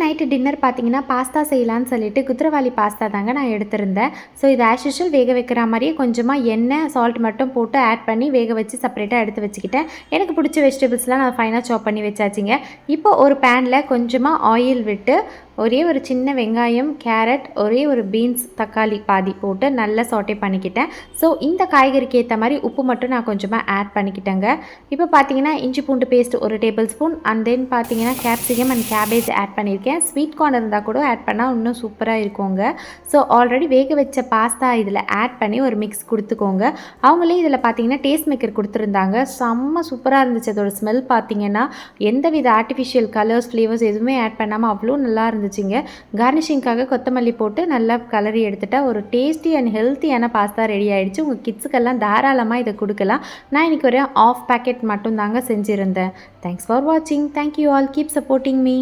Night dinner பார்த்தீங்கன்னா pasta செய்யலான்னு சொல்லிட்டு குதிரவாளி பாஸ்தா தாங்க நான் எடுத்திருந்தேன். ஸோ இது ஆஸ் யூஷுவல் வேக வைக்கிற மாதிரியே கொஞ்சமாக எண்ணெய், சால்ட் மட்டும் போட்டு ஆட் பண்ணி வேக வச்சு செப்பரேட்டாக எடுத்து வச்சுக்கிட்டேன். எனக்கு பிடிச்ச வெஜிடபிள்ஸ்லாம் நான் ஃபைனாக சாப் பண்ணி வச்சாச்சுங்க. இப்போ ஒரு பேனில் கொஞ்சமாக ஆயில் விட்டு ஒரே ஒரு சின்ன வெங்காயம், கேரட், ஒரே ஒரு பீன்ஸ், தக்காளி பாதி போட்டு நல்லா சாட்டே பண்ணிக்கிட்டேன். ஸோ இந்த காய்கறிக்கு ஏற்ற மாதிரி உப்பு மட்டும் நான் கொஞ்சமாக ஆட் பண்ணிக்கிட்டேங்க. இப்போ பார்த்தீங்கன்னா இஞ்சி பூண்டு paste 1 tablespoon and then பார்த்தீங்கன்னா கேப்சிகம் அண்ட் கேபேஜ் ஆட் பண்ணியிருக்கேன். ஸ்வீட் கார்ன் இருந்தால் கூட ஆட் பண்ணால் இன்னும் சூப்பராக இருக்குங்க. ஸோ ஆல்ரெடி வேக வச்ச பாஸ்தா இதில் ஆட் பண்ணி ஒரு மிக்ஸ் கொடுத்துக்கோங்க. அவங்களே இதில் பார்த்தீங்கன்னா டேஸ்ட் மேக்கர் கொடுத்துருந்தாங்க. செம்ம சூப்பராக இருந்துச்சு. அதோட ஸ்மெல் பார்த்தீங்கன்னா எந்தவித ஆர்டிஃபிஷியல் கலர்ஸ், ஃப்ளேவர்ஸ் எதுவுமே ஆட் பண்ணாமல் அவ்வளோ நல்லா இருந்துச்சுங்க. கார்னிஷிங்காக கொத்தமல்லி போட்டு நல்லா கலரி எடுத்துட்டா ஒரு டேஸ்டி அண்ட் ஹெல்த்தியான பாஸ்தா ரெடி ஆகிடுச்சு. உங்கள் கிட்ஸுக்கெல்லாம் தாராளமாக இதை கொடுக்கலாம். நான் இன்றைக்கி ஒரு ½ பேக்கெட் மட்டும் தாங்க செஞ்சுருந்தேன். தேங்க்ஸ் ஃபார் வாட்சிங். Thank you all. Keep supporting me.